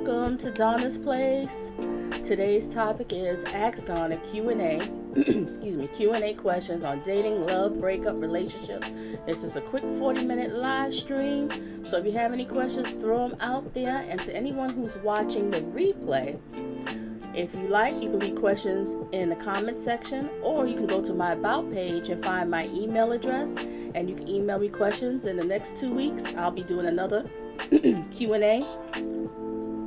welcome to Donna's Place. Today's topic is Ask Donna Q&A. Q&A questions on dating, love, breakup, relationship. This is a quick 40-minute live stream. So if you have any questions, throw them out there. And to anyone who's watching the replay, if you like, you can leave questions in the comment section, or you can go to my About page and find my email address, and you can email me questions. In the next 2 weeks, I'll be doing another Q&A,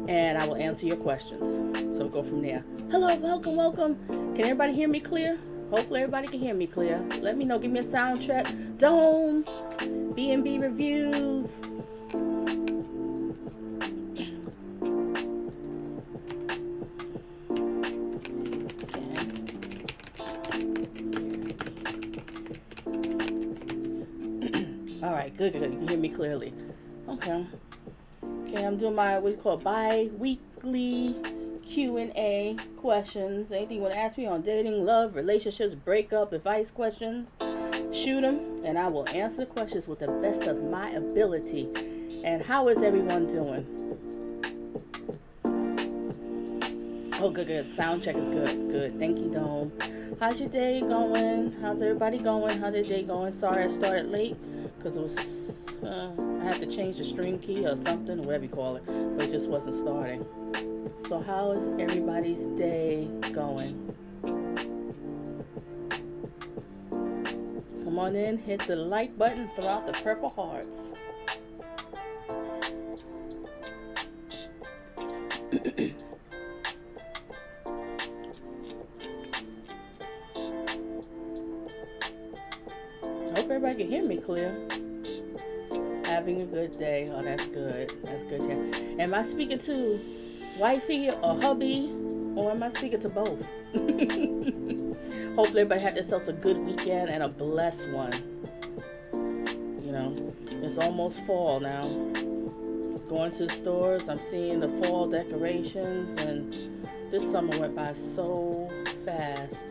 and I will answer your questions. So we'll go from there. Hello, welcome. Can everybody hear me clear? Hopefully everybody can hear me clear. Let me know. Give me a sound check. Dome, B&B reviews. All right, good. You can hear me clearly. Okay, I'm doing my what you call bi-weekly Q&A questions. Anything you want to ask me on dating, love, relationships, breakup, advice questions, shoot them, and I will answer the questions with the best of my ability. And how is everyone doing? Oh, good. Sound check is good. Thank you, Dome. How's your day going? How's everybody going? How's their day going? Sorry I started late because it was, I had to change the stream key or something, or whatever you call it, but it just wasn't starting. So how is everybody's day going? Come on in, hit the like button, throw out the purple hearts. Hope everybody can hear me clear. Having a good day. Oh, that's good. Yeah. Am I speaking to Wifey or Hubby, or am I speaking to both? Hopefully everybody had themselves a good weekend and a blessed one. You know, it's almost fall now. Going to the stores, I'm seeing the fall decorations, and this summer went by so fast.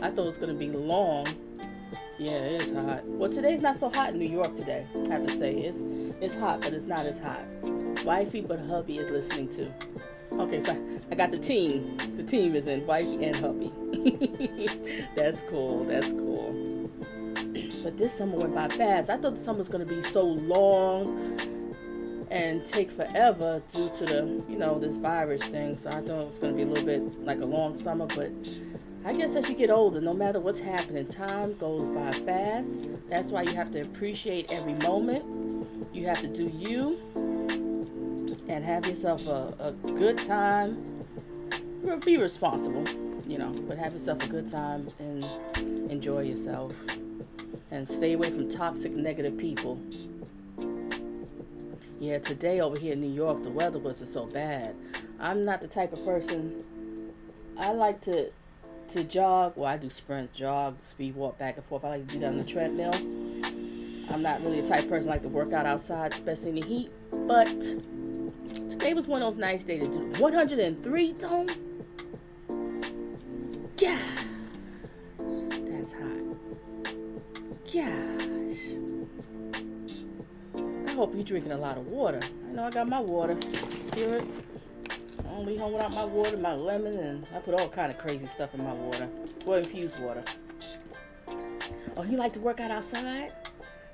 I thought it was going to be long. Yeah, it is hot. Well, today's not so hot in New York today, I have to say. It's hot, but it's not as hot. Wifey, but Hubby is listening too. Okay, so I got the team. The team is in, Wifey and Hubby. That's cool. But this summer went by fast. I thought the summer was going to be so long and take forever due to the, this virus thing. So I thought it was going to be a little bit like a long summer, but I guess as you get older, no matter what's happening, time goes by fast. That's why you have to appreciate every moment. You have to do you and have yourself a good time. Be responsible, but have yourself a good time and enjoy yourself. And stay away from toxic, negative people. Yeah, today over here in New York, the weather wasn't so bad. I'm not the type of person, I like to jog. Well, I do sprint, jog, speed walk back and forth. I like to do that on the treadmill. I'm not really the type of person like to work out outside, especially in the heat. But today was one of those nice days to do. 103, Tone? Yeah. That's hot. Gosh. I hope you're drinking a lot of water. I know I got my water. Hear it? I don't leave home without my water, my lemon, and I put all kind of crazy stuff in my water. Well, infused water. Oh, you like to work out outside?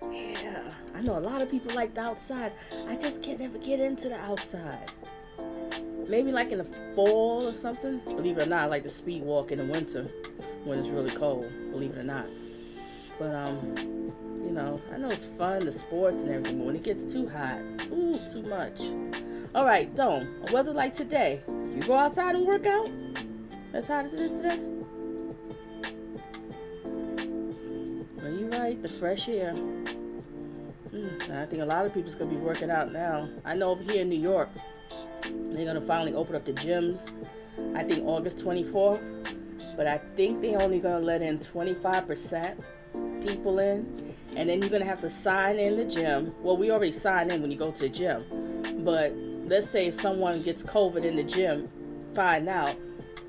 Yeah. I know a lot of people like the outside. I just can't ever get into the outside. Maybe like in the fall or something. Believe it or not, I like to speed walk in the winter when it's really cold. Believe it or not. But, I know it's fun, the sports and everything, but when it gets too hot, too much. All right, Dome, a weather like today, you go outside and work out? As hot as it is today? Well, you're right, the fresh air. I think a lot of people's going to be working out now. I know over here in New York, they're going to finally open up the gyms, I think August 24th. But I think they're only going to let in 25% people in. And then you're going to have to sign in the gym. Well, we already sign in when you go to the gym. But let's say if someone gets COVID in the gym, find out,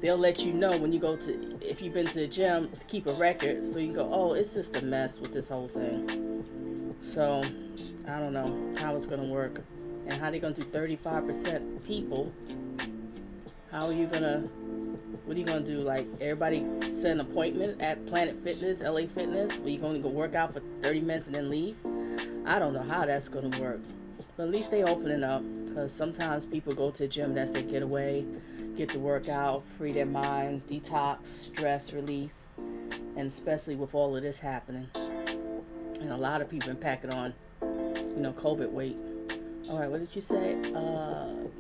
they'll let you know when you go to, if you've been to the gym, to keep a record. So you can go, oh, it's just a mess with this whole thing. So, I don't know how it's going to work. And how they going to do 35% people? How are you going to, what are you going to do? Like, everybody set an appointment at Planet Fitness, LA Fitness, where you're going to go work out for 30 minutes and then leave? I don't know how that's going to work. But at least they opening up, because sometimes people go to the gym, that's their getaway, get to work out, free their mind, detox, stress release, and especially with all of this happening. And a lot of people impacted on, COVID weight. All right, what did you say?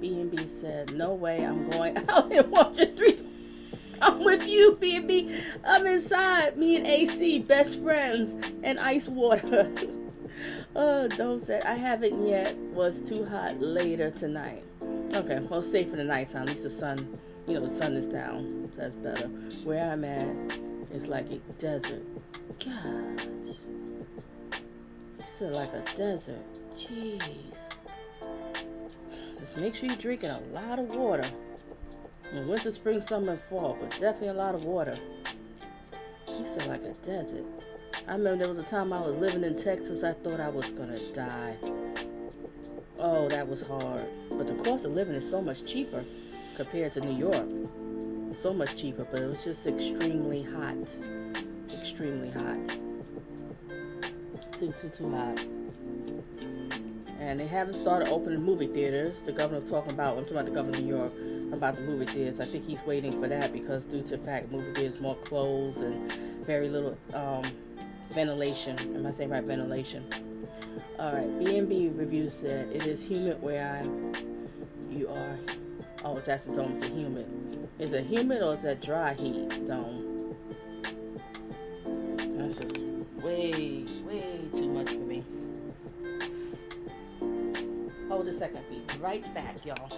B&B said, no way, I'm going out and watching 3. I'm with you, B&B. I'm inside. Me and AC, best friends, and ice water. Don't say I haven't yet. Was too hot. Later tonight. Okay, well, stay for the nighttime. At least the sun, the sun is down. So that's better. Where I'm at, it's like a desert. Gosh, it's like a desert. Jeez. Just make sure you're drinking a lot of water. In winter, spring, summer, and fall, but definitely a lot of water. He said like a desert. I remember there was a time I was living in Texas, I thought I was gonna die. Oh, that was hard. But the cost of living is so much cheaper compared to New York. So much cheaper, but it was just extremely hot. Extremely hot. Too hot. And they haven't started opening movie theaters. The governor's talking about, I'm talking about the governor of New York, about the movie theaters. I think he's waiting for that because due to the fact movie theaters more closed and very little ventilation. Am I saying right? Ventilation. All right. B&B review said it is humid where you are. Oh, it's actually Dome. It's humid. Is it humid or is that dry heat, Dome? That's just way too much for me. Hold a second. Be right back, y'all.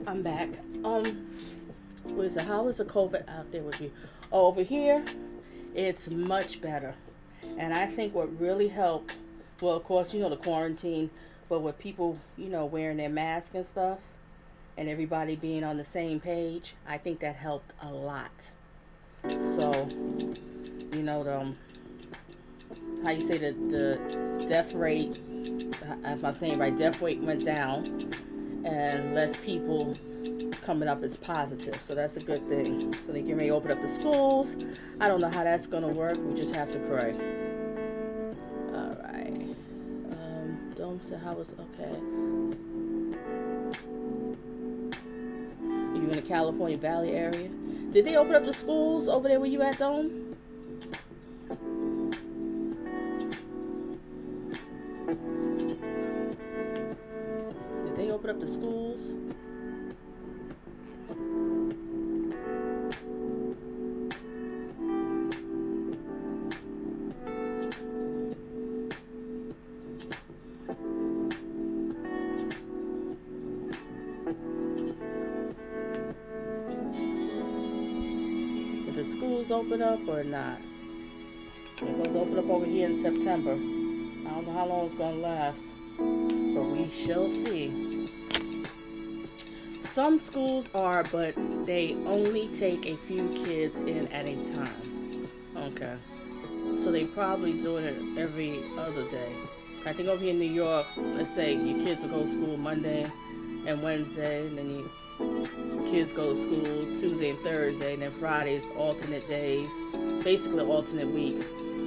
I'm back. How is the COVID out there with you? Oh, over here, it's much better. And I think what really helped, well, of course, the quarantine, but with people, wearing their masks and stuff, and everybody being on the same page, I think that helped a lot. So, how you say the death rate, if I'm saying right, death rate went down, and less people coming up as positive, so that's a good thing. So they can open up the schools. I don't know how that's gonna work. We just have to pray. All right. Don't say how was okay. You in the California Valley area? Did they open up the schools over there where you at, Dome? Did they open up the schools? Schools open up or not? It's supposed to open up over here in September. I don't know how long it's gonna last, but we shall see. Some schools are, but they only take a few kids in at a time. Okay, so they probably doing it every other day. I think over here in New York, let's say your kids will go to school Monday and Wednesday, and then you kids go to school Tuesday and Thursday, and then Fridays alternate days, basically alternate week.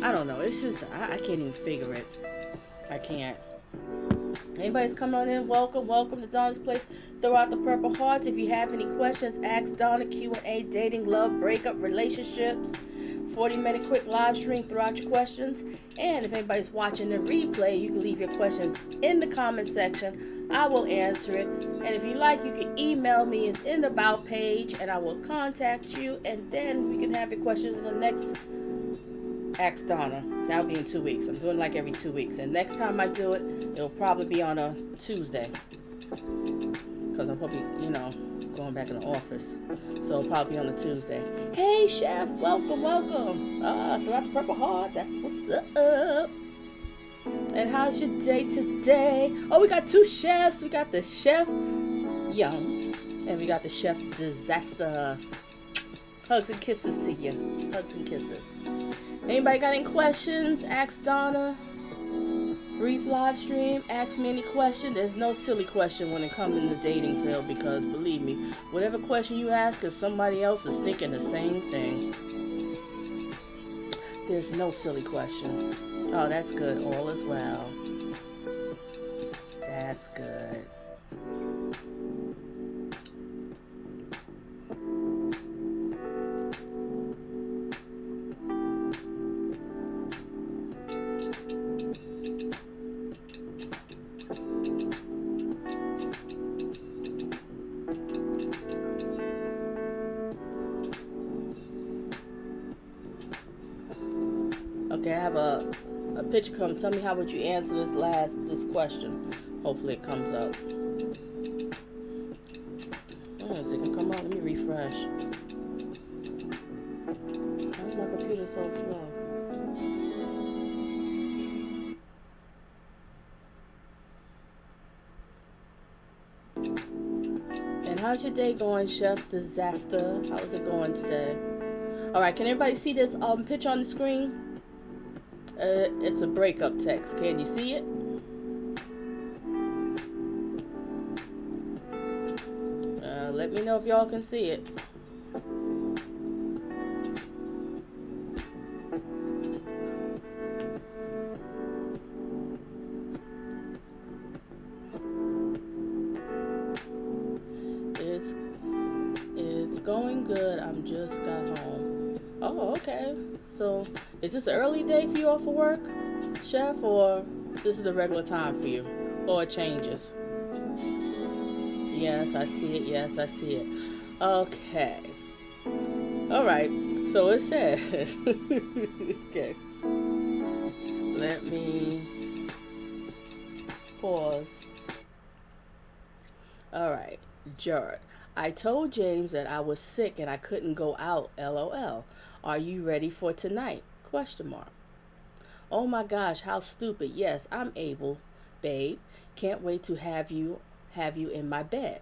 I don't know. It's just I can't even figure it. I can't. Anybody's coming on in? Welcome to Donna's Place. Throw out the purple hearts. If you have any questions, ask Donna. Q&A, dating, love, breakup, relationships. 40-minute quick live stream. Throw out your questions. And if anybody's watching the replay, you can leave your questions in the comment section. I will answer it. And if you like, you can email me. It's in the About page, and I will contact you. And then we can have your questions in the next Ask Donna. That'll be in 2 weeks. I'm doing like every 2 weeks. And next time I do it, it'll probably be on a Tuesday. because I'm probably, going back in the office. So probably on a Tuesday. Hey, Chef, welcome. Throughout the Purple Heart, that's what's up. And how's your day today? Oh, we got two chefs. We got the Chef Young, and we got the Chef Disaster. Hugs and kisses to you. Hugs and kisses. Anybody got any questions? Ask Donna. Brief live stream. Ask me any question. There's no silly question when it comes in the dating field, because believe me, whatever question you ask is somebody else is thinking the same thing. There's no silly question. Oh, that's good. All is well. That's good. Okay, I have a picture come. Tell me how would you answer this question. Hopefully it comes up. Oh, is it gonna come out? Let me refresh. Why is my computer so slow? And how's your day going, Chef Disaster? How is it going today? All right, can everybody see this picture on the screen? It's a breakup text. Can you see it? Let me know if y'all can see it. It's going good. I'm just got home. Oh, okay. So, is this an early day for you off of work, Chef, or this is the regular time for you? Or it changes? Yes, I see it. Yes, I see it. Okay. All right. So it says, okay. Let me pause. All right. Jared. I told James that I was sick and I couldn't go out, LOL. Are you ready for tonight? ? Oh my gosh, how stupid. Yes, I'm able, babe. Can't wait to have you in my bed.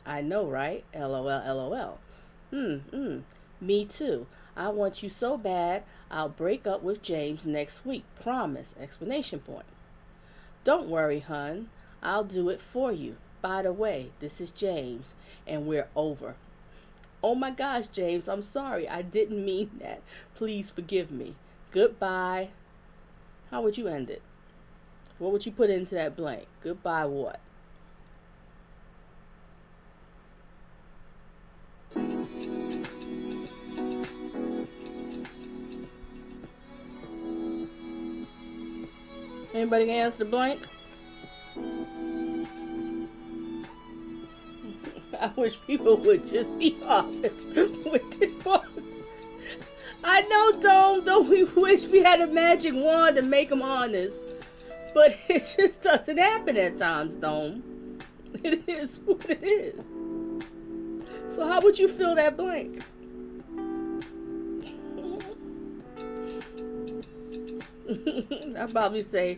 I know, right? LOL. Me too. I want you so bad. I'll break up with James next week. Promise. ! Don't worry, hun. I'll do it for you. By the way, this is James, and we're over. Oh my gosh, James, I'm sorry. I didn't mean that. Please forgive me. Goodbye. How would you end it? What would you put into that blank? Goodbye what? Anybody can answer the blank? I wish people would just be honest. I know, don't we wish we had a magic wand to make them honest. But it just doesn't happen at times, Dome. It is what it is. So how would you fill that blank? I'd probably say,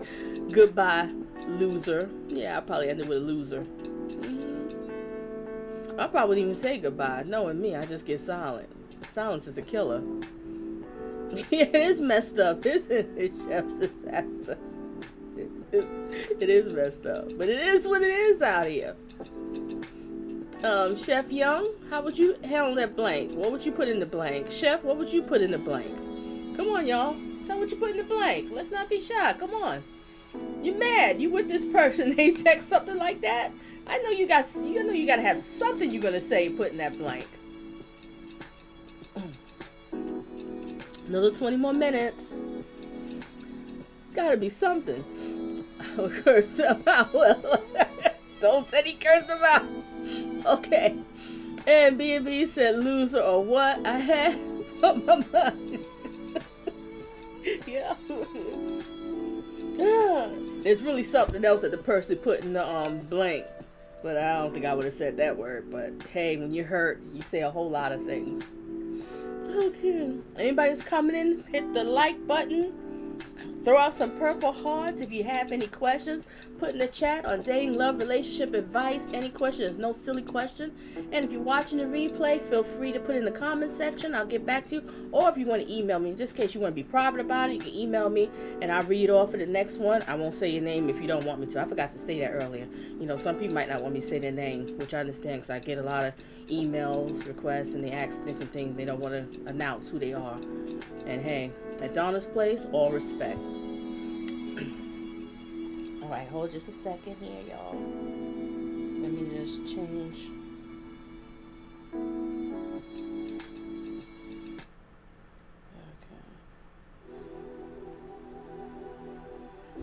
goodbye, loser. Yeah, I'd probably end it with a loser. I probably wouldn't even say goodbye. Knowing me, I just get silent. Silence is a killer. It is messed up, isn't it, Chef Disaster? It is messed up. But it is what it is out here. Chef Young, how would you handle that blank? What would you put in the blank? Chef, what would you put in the blank? Come on, y'all. Tell what you put in the blank. Let's not be shy. Come on. You mad? You with this person? They text something like that? I know you got to have something you're gonna say. Put in that blank. Another 20 more minutes. Gotta be something. I cursed them out. Well, don't say he cursed them out. Okay. And B&B said loser or what? I had on my mind. Yeah. There's really something else that the person put in the blank. But I don't think I would have said that word. But hey, when you're hurt, you say a whole lot of things. Okay. Anybody's coming in, hit the like button. Throw out some purple hearts if you have any questions. Put in the chat on dating, love, relationship advice. Any question, there's no silly question. And if you're watching the replay, feel free to put in the comment section. I'll get back to you. Or if you want to email me, just in case you want to be private about it, you can email me and I'll read off for the next one. I won't say your name if you don't want me to. I forgot to say that earlier. You know, some people might not want me to say their name, which I understand because I get a lot of emails, requests, and they ask different things. They don't want to announce who they are. And hey, at Donna's place, all respect. Alright, hold just a second here, y'all. Let me just change.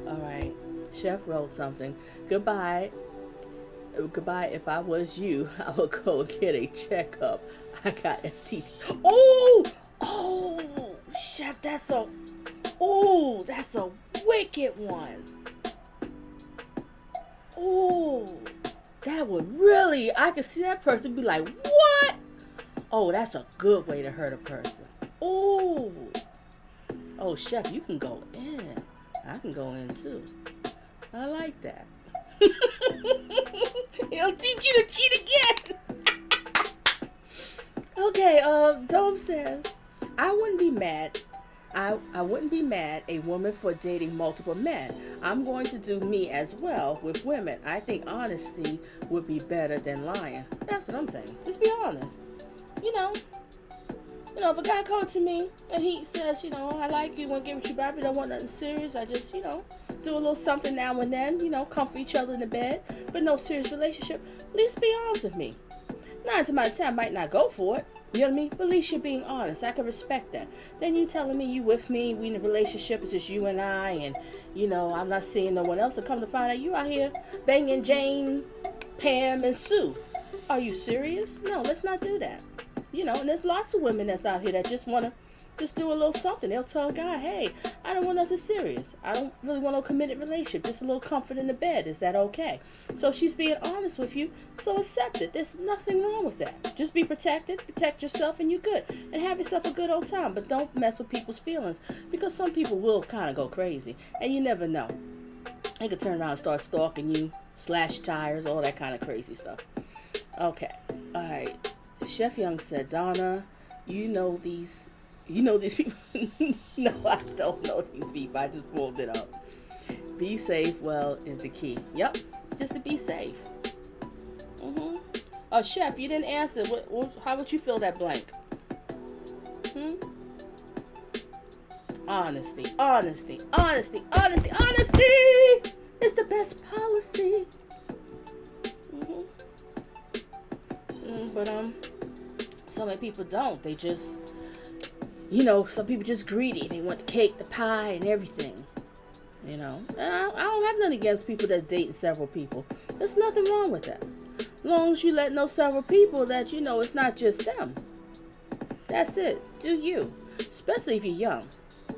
Okay. Alright, Chef wrote something. Goodbye. Goodbye. If I was you, I would go get a checkup. I got STD. Oh! Oh! Chef, that's a wicked one. Oh, that would really, I could see that person be like, what? Oh, that's a good way to hurt a person. Oh, Chef, you can go in. I can go in too. I like that. He'll teach you to cheat again. Okay, Dome says, I wouldn't be mad. I wouldn't be mad a woman for dating multiple men. I'm going to do me as well with women. I think honesty would be better than lying. That's what I'm saying. Just be honest. You know, if a guy comes to me and he says, I like you, want to get with you, but I don't want nothing serious. I just, do a little something now and then, comfort each other in the bed, but no serious relationship. At least be honest with me. 9 times out of 10, I might not go for it. You know what I mean? But at least you're being honest. I can respect that. Then you telling me you with me, we in a relationship, it's just you and I, and, I'm not seeing no one else. And come to find out you out here banging Jane, Pam, and Sue. Are you serious? No, let's not do that. And there's lots of women that's out here that just want to just do a little something. They'll tell a guy, hey, I don't want nothing serious. I don't really want no committed relationship. Just a little comfort in the bed. Is that okay? So she's being honest with you. So accept it. There's nothing wrong with that. Just be protected. Protect yourself and you're good. And have yourself a good old time. But don't mess with people's feelings. Because some people will kind of go crazy. And you never know. They could turn around and start stalking you. Slash tires. All that kind of crazy stuff. Okay. All right. Chef Young said, Donna, you know these people. No, I don't know these people. I just pulled it up. Be safe, is the key. Yep, just to be safe. Oh, Chef, you didn't answer. How would you fill that blank? Honesty. It's the best policy. But so many people don't. They just, some people just greedy. They want the cake, the pie, and everything. And I don't have nothing against people that's dating several people. There's nothing wrong with that. As long as you let know several people that it's not just them. That's it. Do you? Especially if you're young.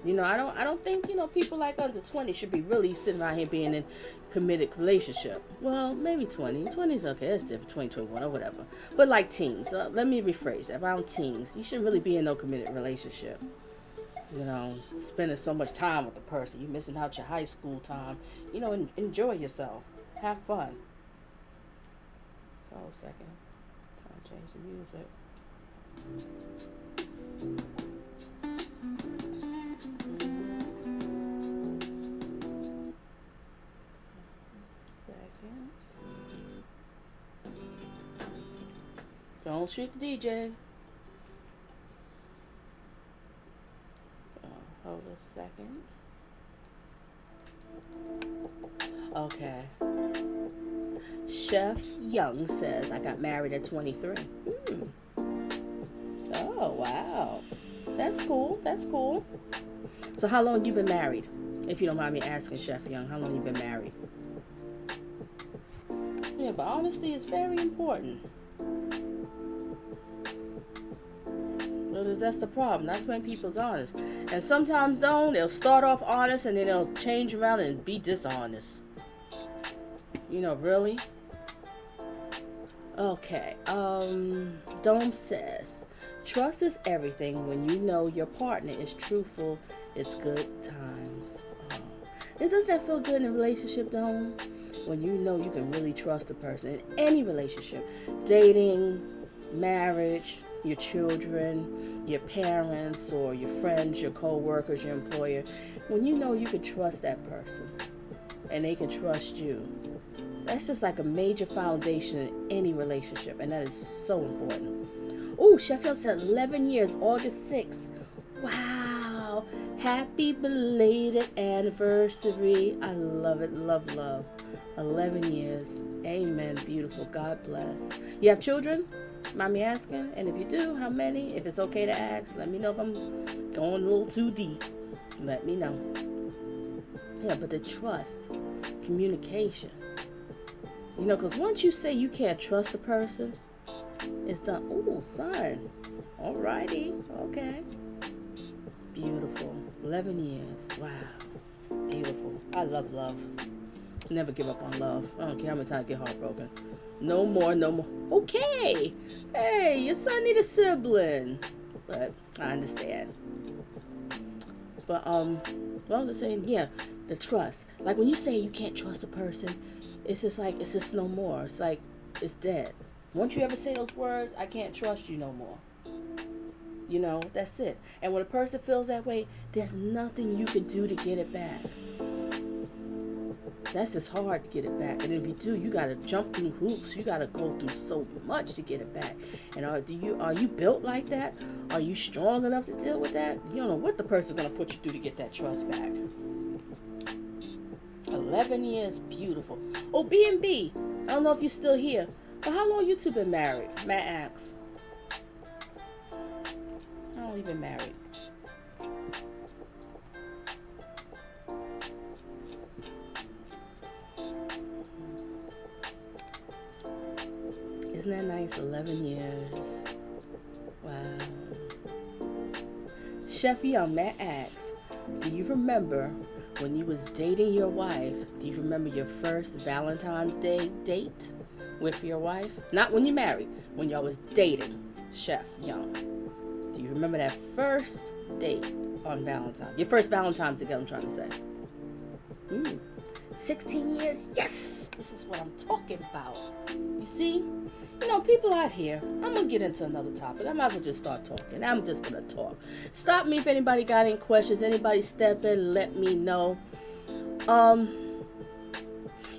I don't think people like under 20 should be really sitting around here being in committed relationship. Well, maybe 20. 20 is okay. That's different. 20, 21 or whatever. But like teens. Let me rephrase. Around teens, you shouldn't really be in no committed relationship. Spending so much time with the person. You're missing out your high school time. Enjoy yourself. Have fun. Hold a second. Trying to change the music. Don't shoot the DJ. Hold a second. Okay. Chef Young says, I got married at 23. Oh, wow. That's cool. So how long you been married? If you don't mind me asking, Chef Young, how long you been married? Yeah, but honesty is very important. That's the problem. That's when people's honest. And sometimes they'll start off honest and then they'll change around and be dishonest. Really? Okay. Dome says, trust is everything. When you know your partner is truthful, it's good times. Doesn't that feel good in a relationship, Dome? When you know you can really trust a person in any relationship, dating, marriage, your children, your parents, or your friends, your co-workers, your employer. When you know you can trust that person and they can trust you, that's just like a major foundation in any relationship, and that is so important. Oh, Sheffield said 11 years, August 6th. Wow. Happy belated anniversary. I love it. Love, love. 11 years. Amen. Beautiful. God bless. You have children? Mind me asking? And if you do, how many? If it's okay to ask, let me know if I'm going a little too deep. Let me know. Yeah, but the trust, communication. You know, because once you say you can't trust a person, it's done. Ooh, son. Alrighty. Okay. Beautiful. 11 years. Wow. Beautiful. I love love. Never give up on love. I don't care how many times I get heartbroken. No more, no more. Okay. Hey, your son need a sibling. But I understand. But what was I saying? Yeah, the trust. Like when you say you can't trust a person, it's just no more. It's like it's dead. Once you ever say those words, I can't trust you no more. You know, that's it. And when a person feels that way, there's nothing you can do to get it back. That's just hard to get it back. And if you do, you gotta jump through hoops. You gotta go through so much to get it back. And are you built like that? Are you strong enough to deal with that? You don't know what the person's gonna put you through to get that trust back. 11 years, beautiful. Oh, B&B. I don't know if you're still here, but how long you two been married? Matt asks. How long you been married? Isn't that nice? 11 years. Wow. Chef Young, Matt asks, do you remember when you was dating your wife? Do you remember your first Valentine's Day date with your wife? Not when you married, when y'all was dating. Chef Young. Do you remember that first date on Valentine's? Your first Valentine's together, I'm trying to say. 16 years? Yes! This is what I'm talking about. You see? You know, people out here, I'm going to get into another topic. I might as well just start talking. I'm just going to talk. Stop me if anybody got any questions. Anybody step in, let me know.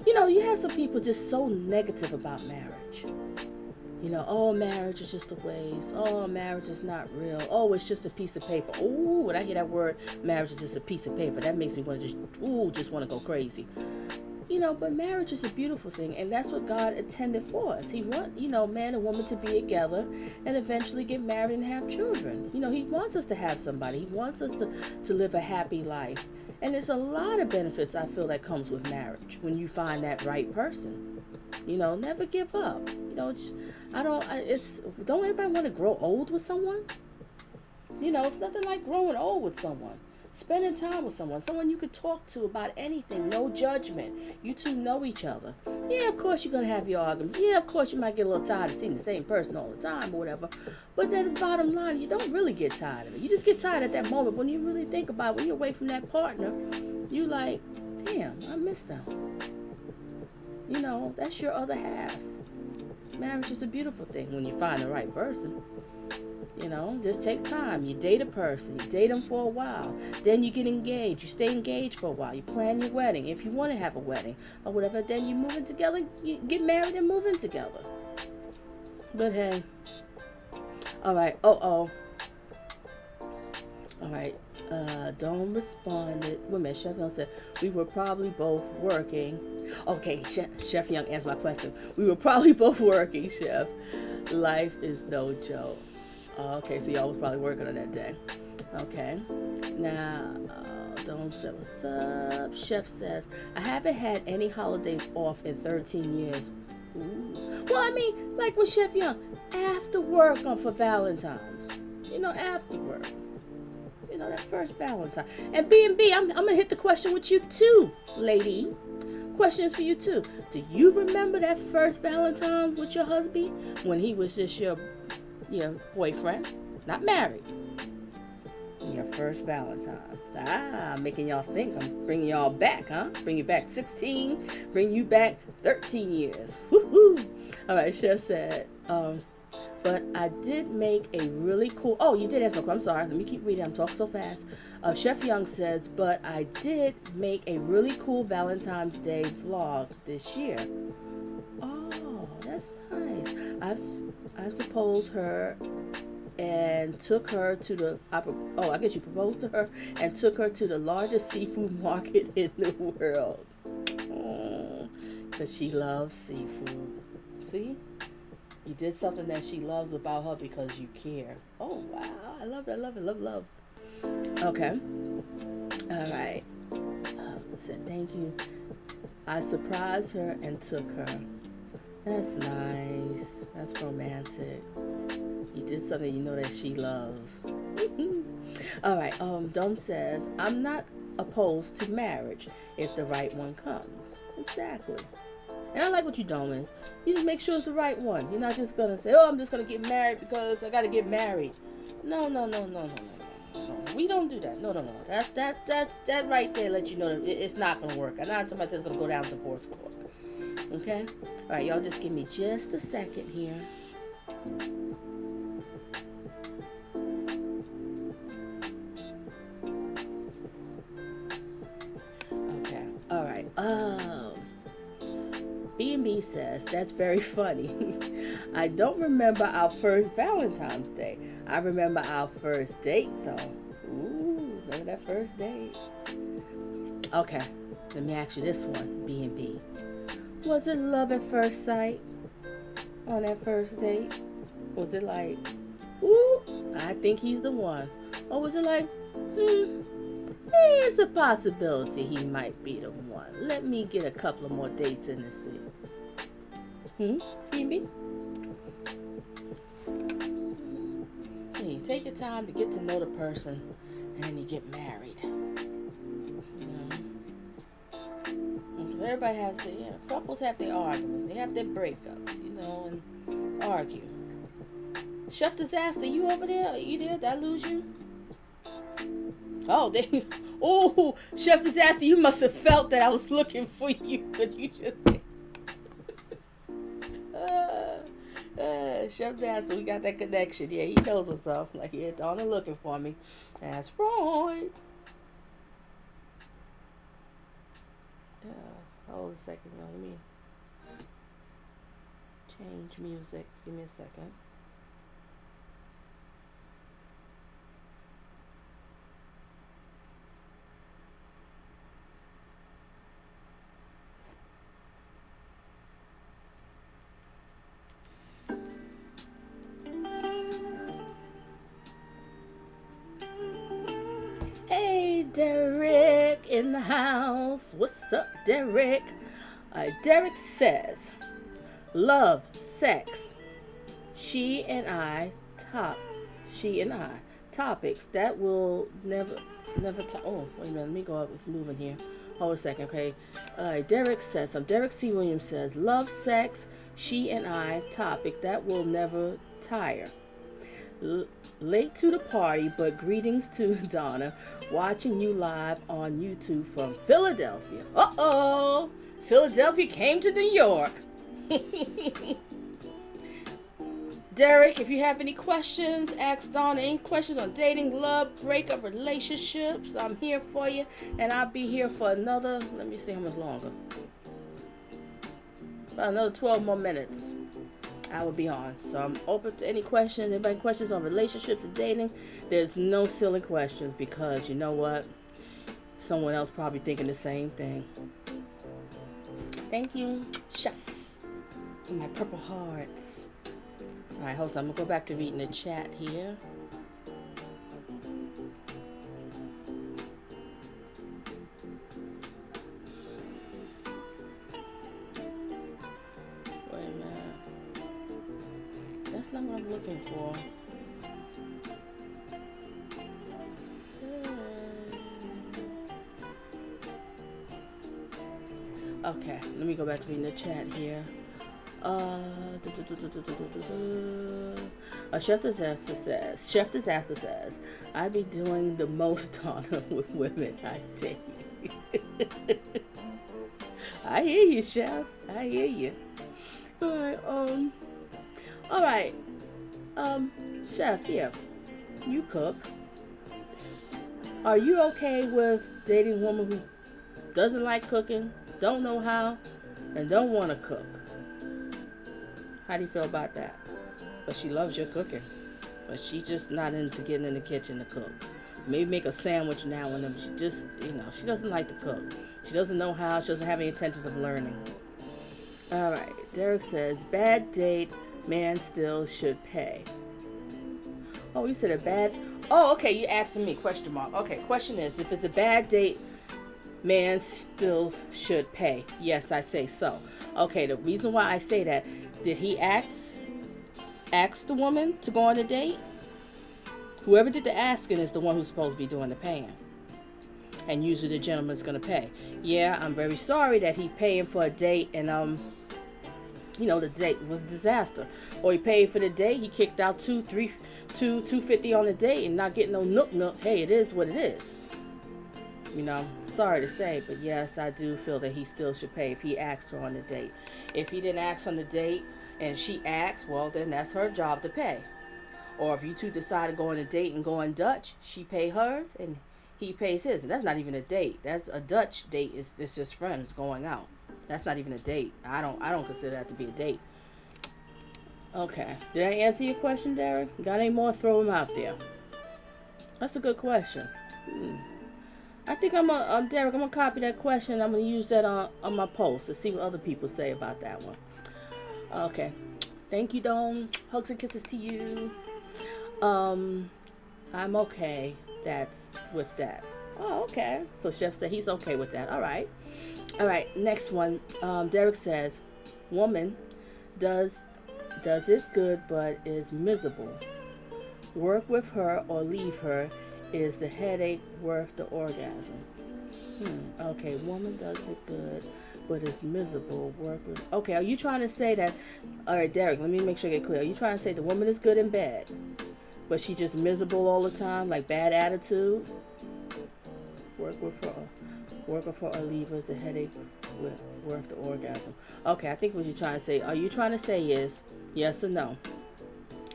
You know, you have some people just so negative about marriage. You know, oh, marriage is just a waste. Oh, marriage is not real. Oh, it's just a piece of paper. Ooh, when I hear that word, marriage is just a piece of paper, that makes me want to just want to go crazy. You know, but marriage is a beautiful thing, and that's what God intended for us. He wants, man and woman to be together and eventually get married and have children. You know, He wants us to have somebody. He wants us to live a happy life. And there's a lot of benefits I feel that comes with marriage when you find that right person. You know, never give up. You know, don't everybody want to grow old with someone? You know, it's nothing like growing old with someone. Spending time with someone you could talk to about anything, no judgment. You two know each other. Yeah, of course you're going to have your arguments. Yeah, of course you might get a little tired of seeing the same person all the time or whatever. But then the bottom line, you don't really get tired of it. You just get tired at that moment when you really think about it. When you're away from that partner, you like, damn, I miss them. You know, that's your other half. Marriage is a beautiful thing when you find the right person. You know, just take time. You date a person. You date them for a while. Then you get engaged. You stay engaged for a while. You plan your wedding. If you want to have a wedding or whatever, then you move in together. You get married and move in together. But hey. All right. All right. Don't respond. Wait a minute. Chef Young said, we were probably both working. Okay. Chef Young answered my question. We were probably both working, Chef. Life is no joke. Okay, so y'all was probably working on that day. Okay. Now, Dome said, what's up? Chef says, I haven't had any holidays off in 13 years. Ooh. Well, I mean, like with Chef Young, after work for Valentine's. You know, after work. You know, that first Valentine. And B&B, I'm going to hit the question with you too, lady. question is for you too. Do you remember that first Valentine with your husband when he was just your boyfriend, not married? Your first Valentine. Making y'all think. I'm bringing y'all back, huh? Bring you back 16, bring you back 13 years. Woo-hoo. All right, Chef said, but I did make a really cool, oh, you did ask my question. I'm sorry. Let me keep reading. I'm talking so fast. Chef Young says, but I did make a really cool Valentine's Day vlog this year. Oh, that's nice. I suppose her and took her to the, I guess you proposed to her and took her to the largest seafood market in the world. Because she loves seafood. See? You did something that she loves about her because you care. Oh, wow. I love it. I love it. Love. Okay. All right. Said thank you. I surprised her and took her. That's nice. That's romantic. You did something you know that she loves. All right. Dome says, I'm not opposed to marriage if the right one comes. Exactly. And I like what you Dome is. You just make sure it's the right one. You're not just gonna say, I'm just gonna get married because I gotta get married. No. We don't do that. No. That right there lets you know that it's not gonna work. I'm not somebody that's gonna go down to divorce court. Okay? All right, y'all just give me just a second here. Okay. All right. B&B says, that's very funny. I don't remember our first Valentine's Day. I remember our first date, though. Ooh, remember that first date? Okay, let me ask you this one, B&B. Was it love at first sight on that first date? Was it like, ooh, I think he's the one? Or was it like, it's a possibility he might be the one. Let me get a couple of more dates in the city. B&B? You take your time to get to know the person, and then you get married. Because everybody has their, couples have their arguments. They have their breakups, and argue. Chef Disaster, you over there? Are you there? Did I lose you? Oh, Chef Disaster, you must have felt that I was looking for you because you just. Chef Disaster, we got that connection. Yeah, he knows what's up. Like, yeah, Donna looking for me. That's right. Hold a second, y'all. Let me change music. Give me a second. Derek in the house. What's up, Derek? Derek says, love, sex, she and I topics that will never oh, wait a minute, let me go up. It's moving here. Hold a second, okay? Derek says, Derek C. Williams says, love, sex, she and I topics that will never tire. Late to the party, but greetings to Donna, watching you live on YouTube from Philadelphia. Uh-oh! Philadelphia came to New York. Derek, if you have any questions, ask Donna any questions on dating, love, breakup, relationships. I'm here for you, and I'll be here for another, let me see how much longer. About another 12 more minutes. I will be on. So I'm open to any questions. Anybody questions on relationships and dating? There's no silly questions because you know what? Someone else probably thinking the same thing. Thank you, Chef, for my purple hearts. All right, hold on. I'm going to go back to reading the chat here. That's not what I'm looking for. Okay, let me go back to reading the chat here. Chef Disaster says, I be doing the most Donna with women I date. I hear you, Chef. I hear you. All right. Chef, yeah, you cook. Are you okay with dating a woman who doesn't like cooking, don't know how, and don't want to cook? How do you feel about that? But she loves your cooking, but she's just not into getting in the kitchen to cook. Maybe make a sandwich now and then. She just, she doesn't like to cook. She doesn't know how. She doesn't have any intentions of learning. All right. Derek says, bad date, man still should pay. Oh, you said a bad... Oh, okay, you asking me, question mark. Okay, question is, if it's a bad date, man still should pay. Yes, I say so. Okay, the reason why I say that, did he ask the woman to go on a date? Whoever did the asking is the one who's supposed to be doing the paying. And usually the gentleman's going to pay. Yeah, I'm very sorry that he paying for a date and, the date was a disaster. Or he paid for the date, he kicked out $250 on the date and not getting no nook. Hey, it is what it is. Sorry to say, but yes, I do feel that he still should pay if he asked her on the date. If he didn't ask on the date and she asked, well, then that's her job to pay. Or if you two decide to go on a date and go on Dutch, she pay hers and he pays his. And that's not even a date. That's a Dutch date. It's just friends going out. That's not even a date. I don't consider that to be a date. Okay. Did I answer your question, Derek? Got any more? Throw them out there. That's a good question. I think Derek, I'm gonna copy that question and I'm gonna use that on my post to see what other people say about that one. Okay. Thank you, Dawn. Hugs and kisses to you. I'm okay. That's with that. Oh, okay. So Chef said he's okay with that. All right. Next one. Derek says, woman does it good but is miserable. Work with her or leave her. Is the headache worth the orgasm? Okay, woman does it good, but is miserable. Work with... Okay, are you trying to say that... All right, Derek, let me make sure I get clear. Are you trying to say the woman is good and bad, but she's just miserable all the time, like bad attitude? Work with her or leave her. Is the headache worth the orgasm? Okay, I think what you're trying to say... Are you trying to say is yes or no?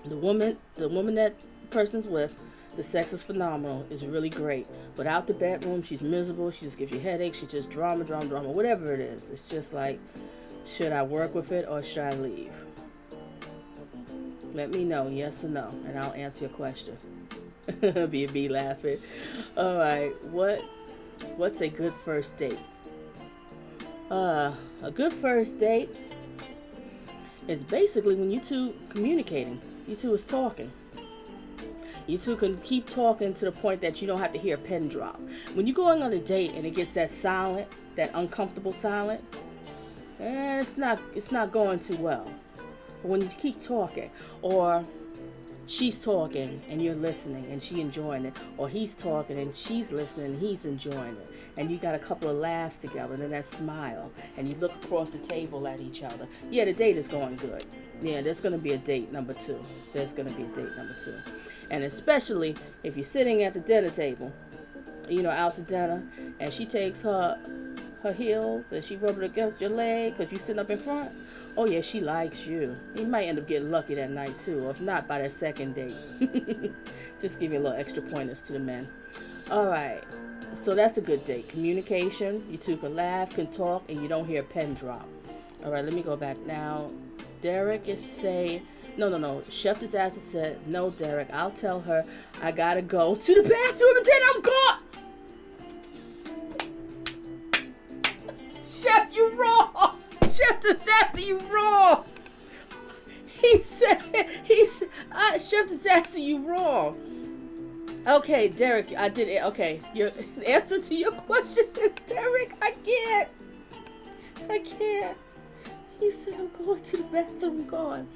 The woman that person's with, the sex is phenomenal, is really great. But out the bedroom, she's miserable. She just gives you headaches. She's just drama, whatever it is. It's just like, should I work with it or should I leave? Let me know, yes or no, and I'll answer your question. B laughing. All right, what's a good first date? A good first date is basically when you two communicating. You two is talking. You two can keep talking to the point that you don't have to hear a pen drop. When you're going on a date and it gets that silent, that uncomfortable silent, it's not going too well. But when you keep talking, or she's talking and you're listening and she enjoying it, or he's talking and she's listening and he's enjoying it, and you got a couple of laughs together and then that smile, and you look across the table at each other, yeah, the date is going good. Yeah, there's going to be a date number 2. And especially if you're sitting at the dinner table, out to dinner, and she takes her heels and she rubs it against your leg because you're sitting up in front. Oh yeah, she likes you. You might end up getting lucky that night too, or if not, by that second date. Just give you a little extra pointers to the men. All right, so that's a good date. Communication, you two can laugh, can talk, and you don't hear a pen drop. All right, let me go back now. Derek is saying... No. Chef Disaster said, no, Derek, I'll tell her I gotta go to the bathroom and then I'm gone. Chef, you wrong. Chef Disaster, you wrong. He said, Chef Disaster, you wrong. Okay, Derek, I did it. Okay, your answer to your question is, Derek, I can't. He said, I'm going to the bathroom, I'm gone.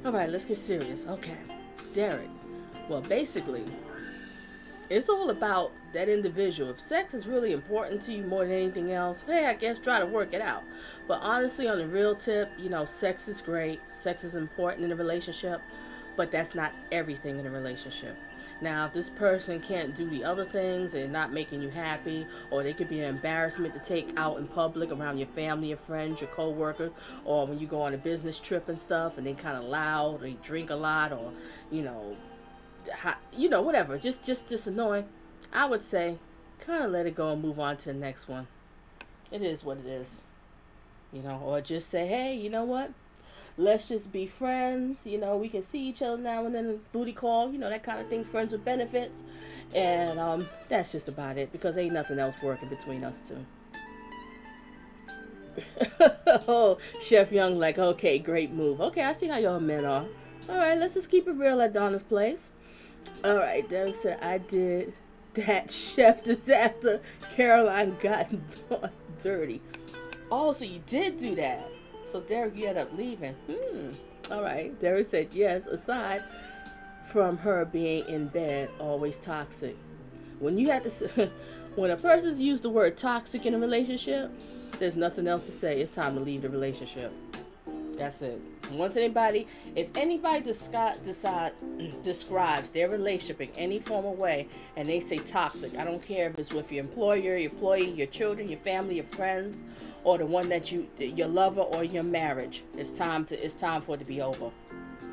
All right, let's get serious. Okay, Derek. Well, basically, It's all about that individual. If sex is really important to you more than anything else, hey, I guess try to work it out. But honestly, on the real tip, sex is great. Sex is important in a relationship, but that's not everything in a relationship. Now, if this person can't do the other things and not making you happy, or they could be an embarrassment to take out in public around your family, your friends, your co-workers, or when you go on a business trip and stuff, and they kind of loud, or they drink a lot, or you know, whatever, just annoying, I would say kind of let it go and move on to the next one. It is what it is, or just say, hey, you know what? Let's just be friends. We can see each other now and then, booty call, that kind of thing, friends with benefits. And that's just about it, because ain't nothing else working between us two. Oh, Chef Young, like, okay, great move. Okay, I see how y'all men are. All right, let's just keep it real at Donna's place. All right, Derek said, I did that chef disaster. Caroline got dirty. Oh, so you did do that. So Derek, you ended up leaving. All right. Derek said, yes, aside from her being in bed, always toxic. When you have to, when a person uses the word toxic in a relationship, there's nothing else to say. It's time to leave the relationship. That's it. If anybody describes their relationship in any form of way, and they say toxic, I don't care if it's with your employer, your employee, your children, your family, your friends, or the one that your lover or your marriage. It's time for it to be over.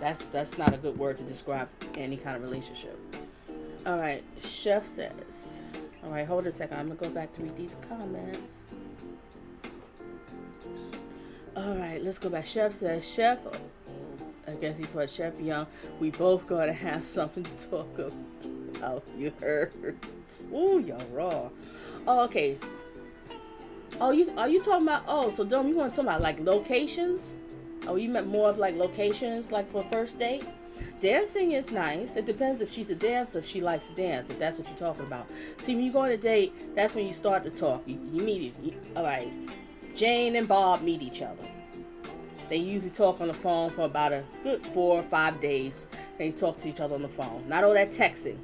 That's not a good word to describe any kind of relationship. All right, Chef says. All right, hold a second. I'm gonna go back to read these comments. All right, let's go back. Chef says, Chef, I guess he's what, Chef Young, we both gotta have something to talk about. You heard? Ooh, y'all raw. Oh, okay. Oh, are you talking about? Oh, so Dom, you want to talk about like locations? Oh, you meant more of like locations, like for a first date? Dancing is nice. It depends if she's a dancer, if she likes to dance, if that's what you're talking about. See, when you go on a date, that's when you start to talk. You meet it. All right. Jane and Bob meet each other. They usually talk on the phone for about a good 4 or 5 days. They talk to each other on the phone. Not all that texting.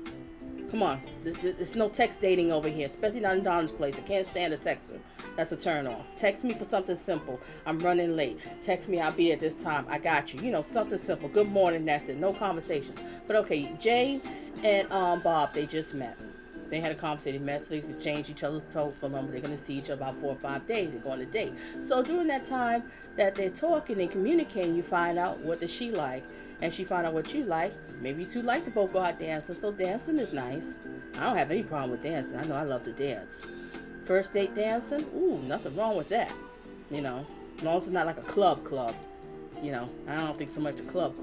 Come on. There's no text dating over here, especially not in Donna's place. I can't stand a texter. That's a turn off. Text me for something simple. I'm running late. Text me, I'll be at this time. I got you. Something simple. Good morning, that's it. No conversation. But okay, Jane and Bob, they just met. They had a conversation, met, so they exchanged each other's telephone numbers. They're going to see each other about 4 or 5 days. They're going on a date. So during that time that they're talking and communicating, you find out what does she like. And she find out what you like. Maybe you two like to both go out dancing. So dancing is nice. I don't have any problem with dancing. I know I love to dance. First date dancing? Ooh, nothing wrong with that. As long as it's not like a club. I don't think so much a club.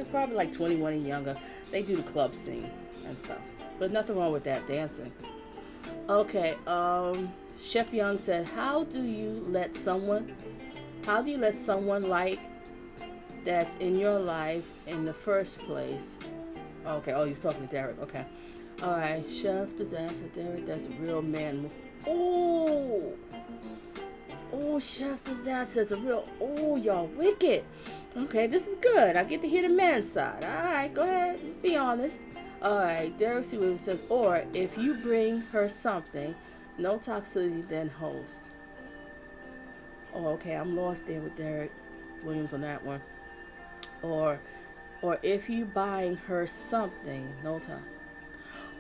Probably like 21 and younger. They do the club scene and stuff. But nothing wrong with that, dancing. Okay, Chef Young said, how do you let someone like that's in your life in the first place? Okay, he's talking to Derek. Okay. All right, Chef Disaster, Derek, that's a real man. Oh, Chef Disaster is a real, y'all wicked. Okay, this is good. I get to hear the man's side. All right, go ahead. Just be honest. All right, Derek C. Williams says, or if you bring her something, no toxicity, then host. Oh, okay, I'm lost there with Derek Williams on that one. Or if you buying her something, no time.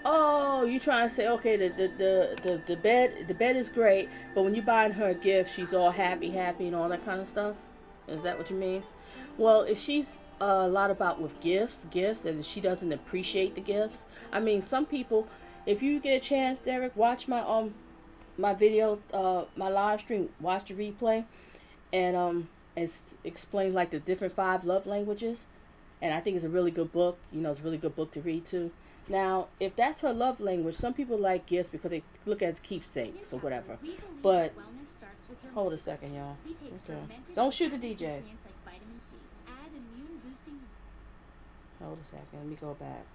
Oh, you trying to say, okay, the bed is great, but when you buying her a gift, she's all happy and all that kind of stuff. Is that what you mean? Well, if she's a lot about with gifts, and she doesn't appreciate the gifts. I mean, some people, if you get a chance, Derek, watch my video, my live stream, watch the replay, and it explains like the different 5 love languages, and I think it's a really good book. It's a really good book to read too. Now, if that's her love language, some people like gifts because they look at it as keepsakes or whatever. But hold a second, y'all. Okay. Don't shoot the DJ. Hold a second. Let me go back.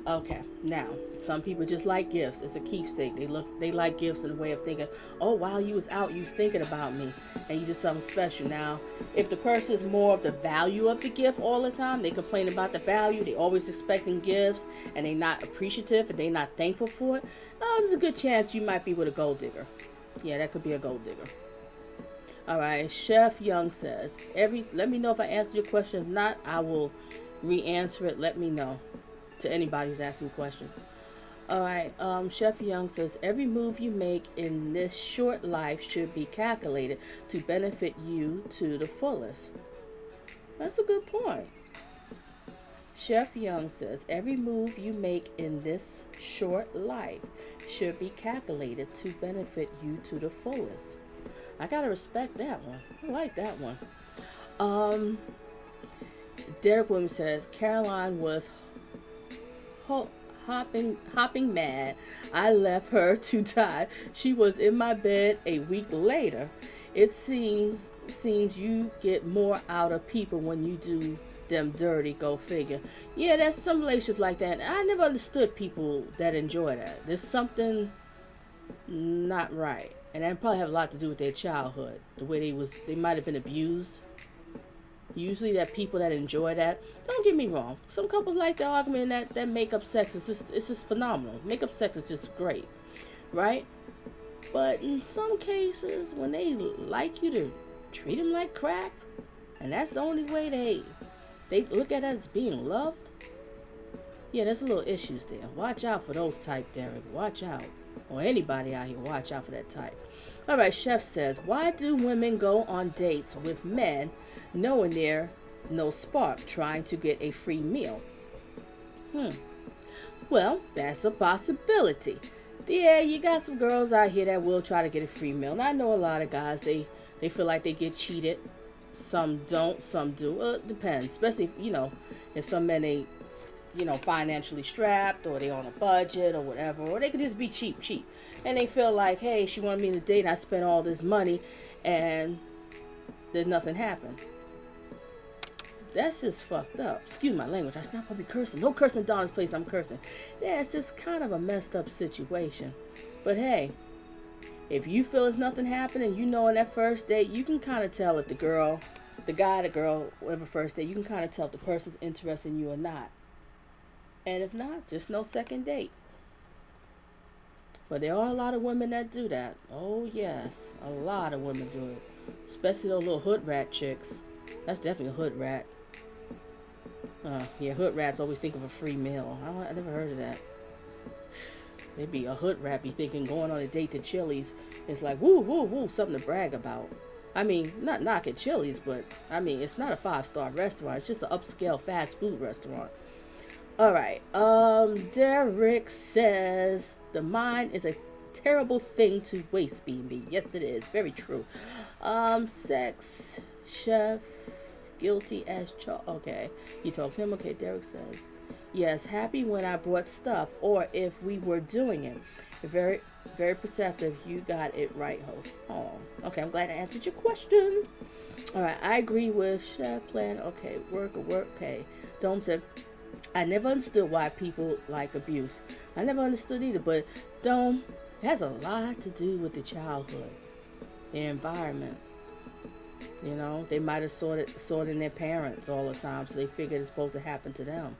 Okay, now some people just like gifts. It's a keepsake. They like gifts in the way of thinking, oh, while you was out, you was thinking about me, and you did something special. Now, if the person is more of the value of the gift all the time, they complain about the value. They always expecting gifts, and they not appreciative, and they not thankful for it. Oh, there's a good chance you might be with a gold digger. Yeah, that could be a gold digger. All right, Chef Young says, let me know if I answered your question. If not, I will re-answer it. Let me know. To anybody who's asking questions. Alright, Chef Young says, every move you make in this short life should be calculated to benefit you to the fullest. That's a good point. Chef Young says, every move you make in this short life should be calculated to benefit you to the fullest. I gotta respect that one. I like that one. Derek Williams says, Caroline was hopping mad. I left her to die. She was in my bed a week later. It seems you get more out of people when you do them dirty. Go figure. Yeah, there's some relationships like that. I never understood people that enjoy that. There's something not right, and that probably have a lot to do with their childhood, the way they might have been abused. Usually that people that enjoy that, don't get me wrong, some couples like the argument that makeup sex is just phenomenal. Makeup sex is just great, right? But in some cases, when they like you to treat them like crap, and that's the only way they look at it as being loved, yeah, there's a little issues there. Watch out for those type, Derek. Watch out. Or anybody out here, watch out for that type. All right, Chef says, why do women go on dates with men knowing there no spark, trying to get a free meal? Well, that's a possibility. Yeah, you got some girls out here that will try to get a free meal. And I know a lot of guys, they feel like they get cheated. Some don't, some do. Well, it depends. Especially, if some men, they financially strapped, or they on a budget or whatever, or they could just be cheap. And they feel like, hey, she wanted me to date and I spent all this money and did nothing happen. That's just fucked up. Excuse my language. I'm not supposed to be cursing. No cursing in Donna's place. I'm cursing. Yeah, it's just kind of a messed up situation. But hey, if you feel there's nothing happening, in that first date, you can kind of tell if the girl, whatever first date, you can kind of tell if the person's interested in you or not. And if not, just no second date. But there are a lot of women that do that. Oh, yes. A lot of women do it. Especially those little hood rat chicks. That's definitely a hood rat. Yeah, hood rats always think of a free meal. I never heard of that. Maybe a hood rat be thinking going on a date to Chili's. It's like, woo, something to brag about. I mean, not knocking Chili's, but, it's not a 5-star restaurant. It's just an upscale fast food restaurant. Alright, Derek says, the mind is a terrible thing to waste, BB. Yes, it is. Very true. Sex, chef, guilty as charged. Okay, you talked to him? Okay, Derek says, yes, happy when I brought stuff, or if we were doing it. Very, very perceptive. You got it right, host. Oh, okay, I'm glad I answered your question. Alright, I agree with chef plan. Okay, work. Okay, Dome said, I never understood why people like abuse. I never understood either, but it has a lot to do with the childhood, the environment. They might have saw it in their parents all the time, so they figured it's supposed to happen to them.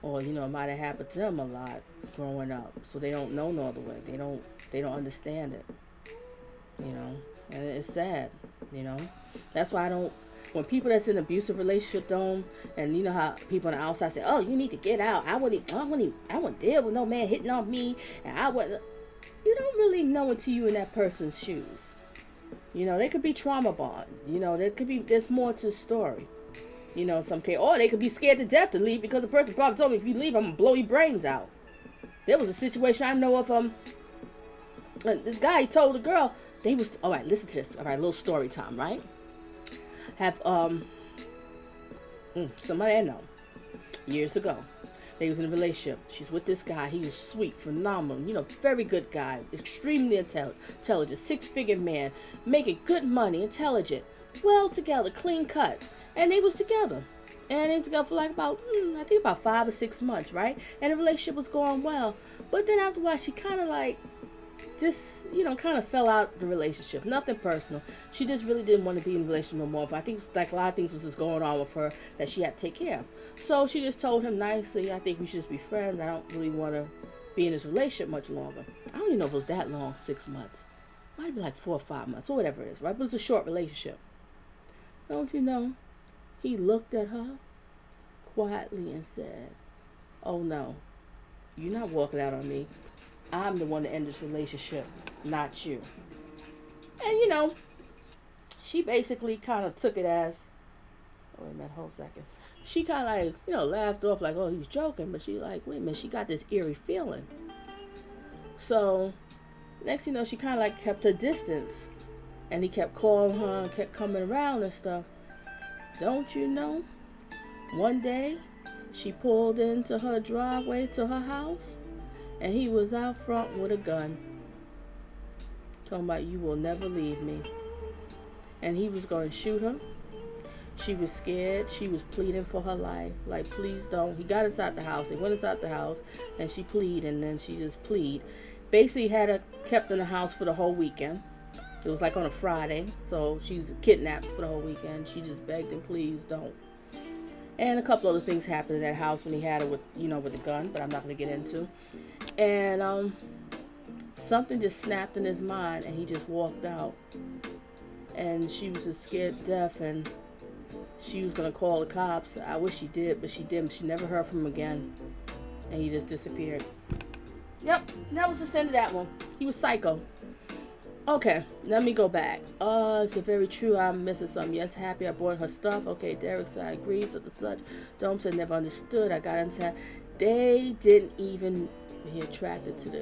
Or, it might have happened to them a lot growing up, so they don't know no other way. They don't understand it. And it's sad, That's why I don't. When people that's in an abusive relationship and you know how people on the outside say, oh, you need to get out. I wouldn't deal with no man hitting on me. And you don't really know until you in that person's shoes. They could be trauma bond. There's more to the story. Some case, or they could be scared to death to leave because the person probably told me, if you leave, I'm going to blow your brains out. There was a situation I know of, this guy, he told the girl, all right, listen to this. All right, little story time, right? Have somebody I know years ago, they was in a relationship. She's with this guy. He was sweet, phenomenal, very good guy, extremely intelligent, 6-figure man, making good money, intelligent, well together, clean cut, and they was together. And it's go for like about, I think about 5 or 6 months, right? And the relationship was going well. But then after a while, she kind of like, just, kind of fell out the relationship. Nothing personal. She just really didn't want to be in a relationship no more. I think like a lot of things was just going on with her that she had to take care of. So she just told him nicely, I think we should just be friends. I don't really want to be in this relationship much longer. I don't even know if it was that long, 6 months. Might be like 4 or 5 months or whatever it is, right? But it was a short relationship. Don't you know? He looked at her quietly and said, "Oh no, you're not walking out on me. I'm the one to end this relationship, not you." And she basically kind of took it as, wait a minute, hold a second. She kind of like, laughed off like, oh, he's joking. But she like, wait a minute, she got this eerie feeling. So, next thing you know, she kind of like kept her distance. And he kept calling her and kept coming around and stuff. Don't you know? One day, she pulled into her driveway to her house. And he was out front with a gun. Talking about, you will never leave me. And he was going to shoot her. She was scared. She was pleading for her life. Like, please don't. He got inside the house. They went inside the house. And she pleaded. And then she just pleaded. Basically had her kept in the house for the whole weekend. It was like on a Friday. So she was kidnapped for the whole weekend. She just begged him, please don't. And a couple other things happened in that house when he had her with, with the gun. But I'm not going to get into. And something just snapped in his mind, and he just walked out. And she was just scared to death, and she was going to call the cops. I wish she did, but she didn't. She never heard from him again, and he just disappeared. Yep, that was the end of that one. He was psycho. Okay, let me go back. Is it very true? I'm missing something. Yes, happy I bought her stuff. Okay, Derek said I agreed to the such. Dome said never understood. I got into that. They didn't even be attracted to the,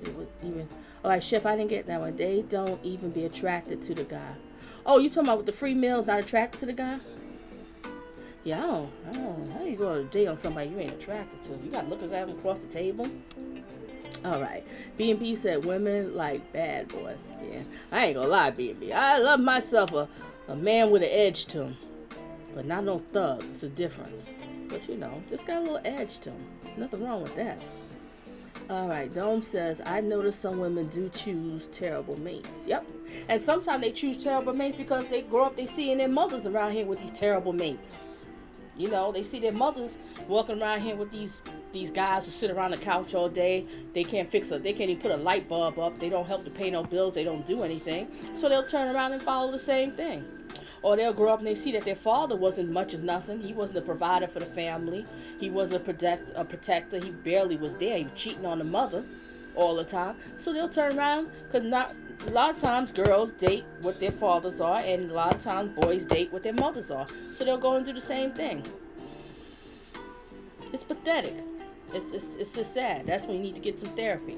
it would even, all right, Chef, I didn't get that one. They don't even be attracted to the guy. Oh, you talking about with the free meals, not attracted to the guy? Yeah, I don't know. How you go on a date on somebody you ain't attracted to? You got to look at them across the table. All right. B&B said women like bad boys. Yeah, I ain't gonna lie, B&B. I love myself a man with an edge to him. But not no thug. It's a difference. But just got a little edge to him. Nothing wrong with that. All right, Dome says, I notice some women do choose terrible mates. Yep. And sometimes they choose terrible mates because they grow up, they seeing their mothers around here with these terrible mates. They see their mothers walking around here with these guys who sit around the couch all day. They can't they can't even put a light bulb up. They don't help to pay no bills. They don't do anything. So they'll turn around and follow the same thing. Or they'll grow up and they see that their father wasn't much of nothing. He wasn't a provider for the family. He wasn't a protector. He barely was there. He was cheating on the mother all the time. So they'll turn around because a lot of times girls date what their fathers are, and a lot of times boys date what their mothers are. So they'll go and do the same thing. It's pathetic. It's just sad. That's when you need to get some therapy.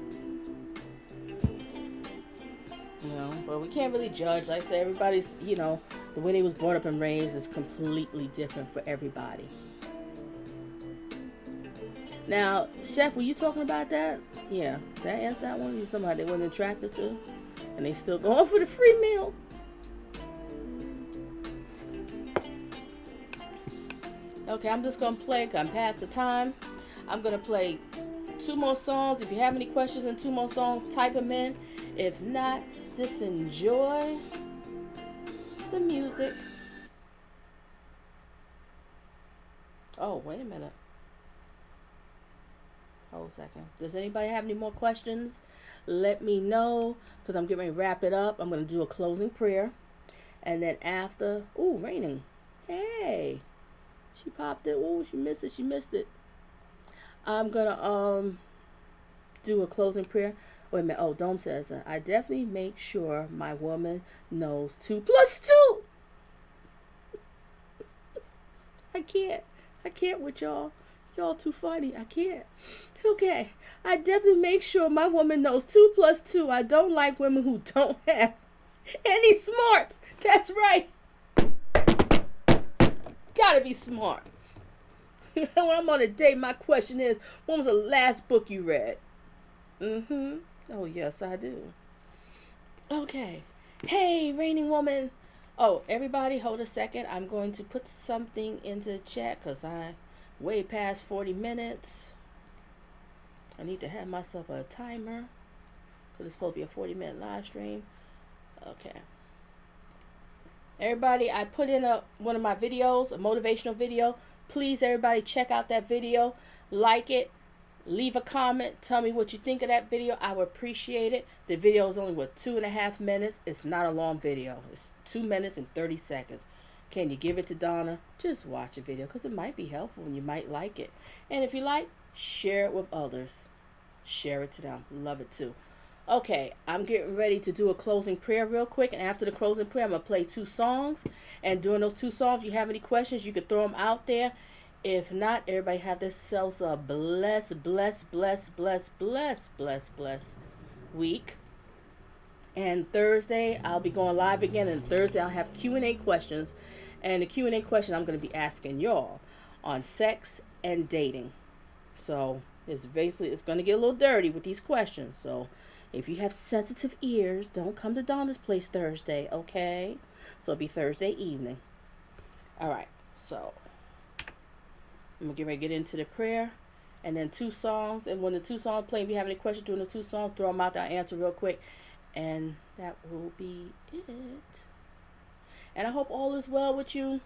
But we can't really judge. Like I say, everybody's, the way they was brought up and raised is completely different for everybody. Now, Chef, were you talking about that? Yeah, did I answer that one? You somebody they wasn't attracted to, and they still going for the free meal. Okay, I'm just gonna play. I'm past the time. I'm gonna play 2 more songs. If you have any questions in 2 more songs, type them in. If not, just enjoy the music. Oh, wait a minute. Hold a second. Does anybody have any more questions? Let me know, because I'm getting ready to wrap it up. I'm going to do a closing prayer. And then after, ooh, raining. Hey, she popped it. Ooh, she missed it. I'm going to do a closing prayer. Wait a minute. Oh, Dome says, I definitely make sure my woman knows 2 plus 2. I can't with y'all. Y'all too funny. I can't. Okay. I definitely make sure my woman knows 2 plus 2. I don't like women who don't have any smarts. That's right. Gotta be smart. When I'm on a date, my question is, when was the last book you read? Oh, yes, I do. Okay. Hey, Raining Woman. Oh, everybody, hold a second. I'm going to put something into the chat because I way past 40 minutes. I need to have myself a timer because it's supposed to be a 40-minute live stream. Okay. Everybody, I put in one of my videos, a motivational video. Please, everybody, check out that video. Like it. Leave a comment. Tell me what you think of that video. I would appreciate it. The video is only, 2.5 minutes. It's not a long video. It's 2 minutes and 30 seconds. Can you give it to Donna? Just watch a video because it might be helpful and you might like it. And if you like, share it with others. Share it to them. Love it too. Okay, I'm getting ready to do a closing prayer real quick. And after the closing prayer, I'm going to play 2 songs. And during those 2 songs, if you have any questions, you can throw them out there. If not, everybody have themselves a blessed week. And Thursday, I'll be going live again. And Thursday, I'll have Q&A questions. And the Q&A question I'm going to be asking y'all on sex and dating. So it's going to get a little dirty with these questions. So if you have sensitive ears, don't come to Donna's place Thursday, okay? So it'll be Thursday evening. All right, so I'm going to get ready to get into the prayer. And then 2 songs. And when the 2 songs play, if you have any questions during the 2 songs, throw them out there. I'll answer real quick. And that will be it. And I hope all is well with you.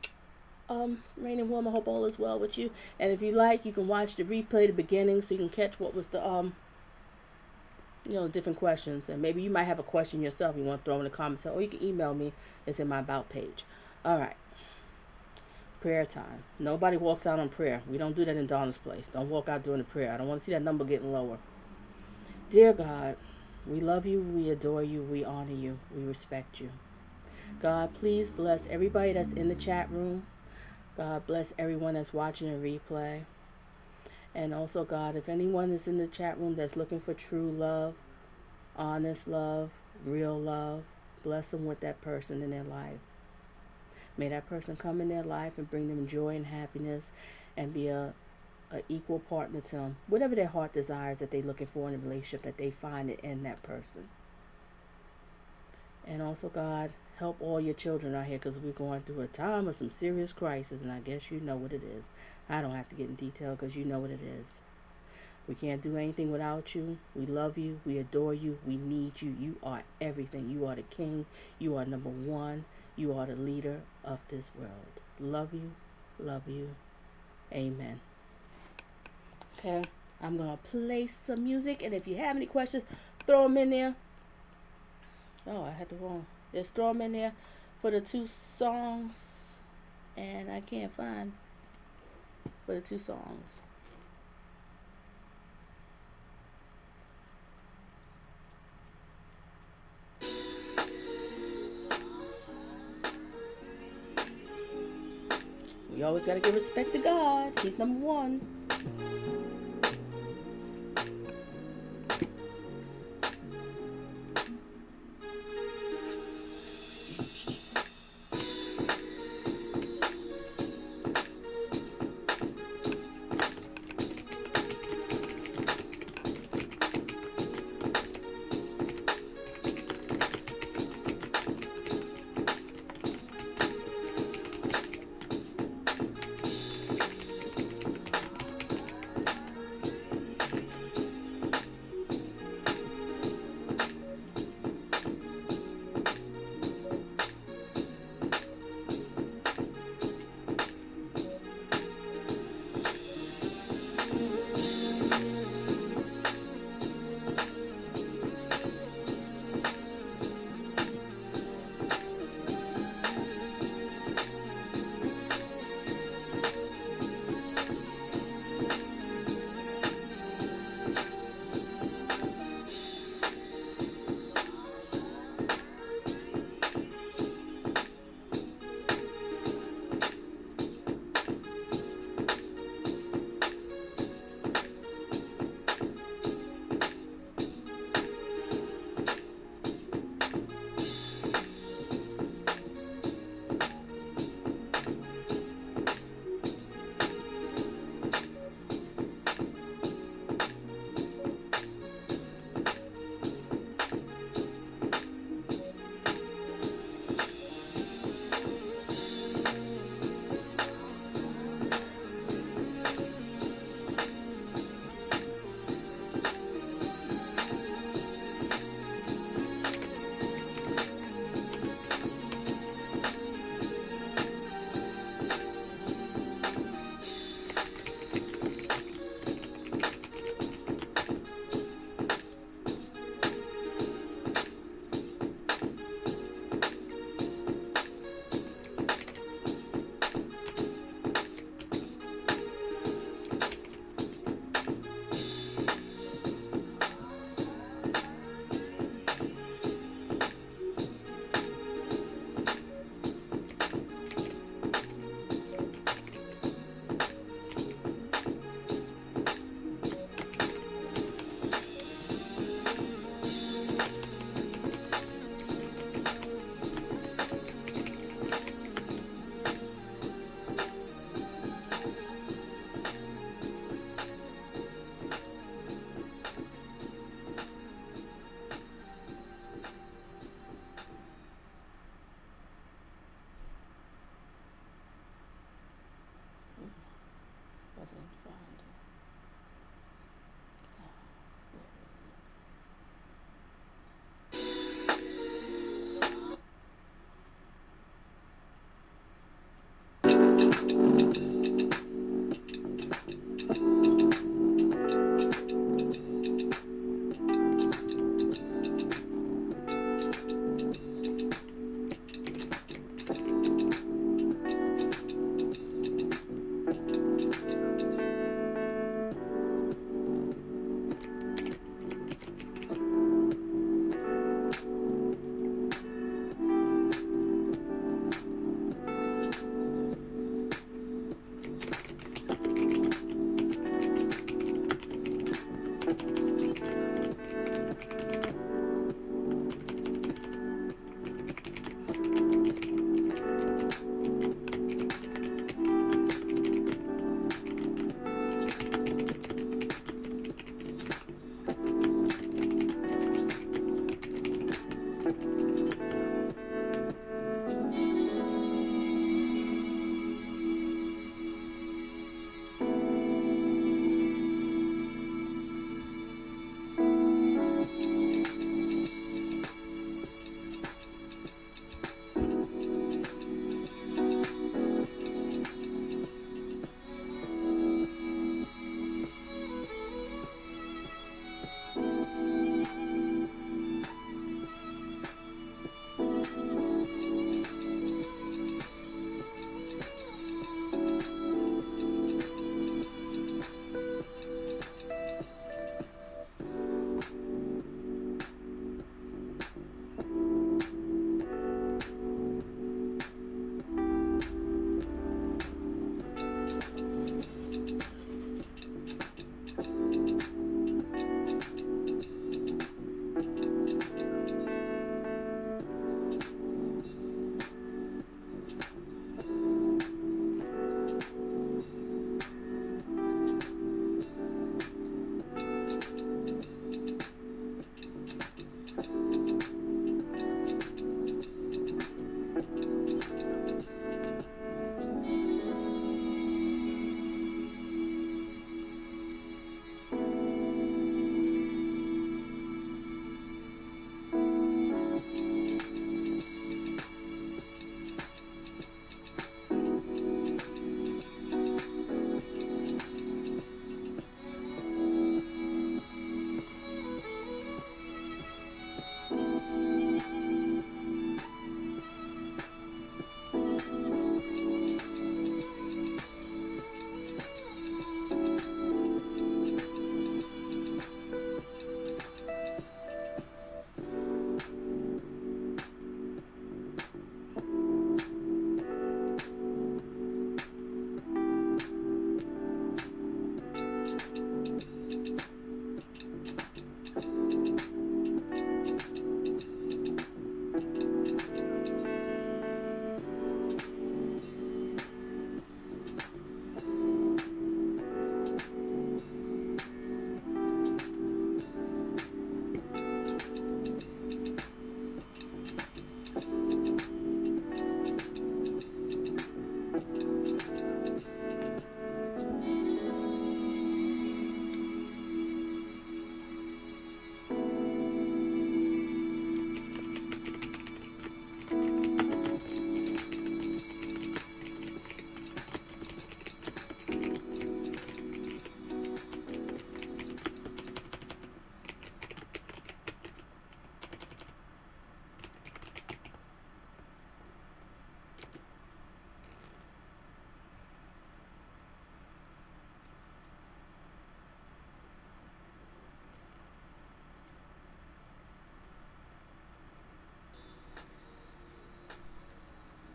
Rain and Warm, I hope all is well with you. And if you like, you can watch the replay, the beginning, so you can catch what was the, different questions. And maybe you might have a question yourself you want to throw in the comments. Or you can email me. It's in my About page. All right. Prayer time. Nobody walks out on prayer. We don't do that in Donna's place. Don't walk out during the prayer. I don't want to see that number getting lower. Dear God, we love you, we adore you, we honor you, we respect you. God, please bless everybody that's in the chat room. God, bless everyone that's watching a replay. And also, God, if anyone is in the chat room that's looking for true love, honest love, real love, bless them with that person in their life. May that person come in their life and bring them joy and happiness and be a equal partner to them. Whatever their heart desires that they're looking for in a relationship, that they find it in that person. And also, God, help all your children out here because we're going through a time of some serious crisis, and I guess you know what it is. I don't have to get in detail because you know what it is. We can't do anything without you. We love you. We adore you. We need you. You are everything. You are the king. You are number one. You are the leader of this world. Love you. Love you. Amen. Okay. I'm going to play some music. And if you have any questions, throw them in there. Oh, I had the wrong. Just throw them in there for the 2 songs. And I can't find for the 2 songs. We always got to give respect to God. He's number one.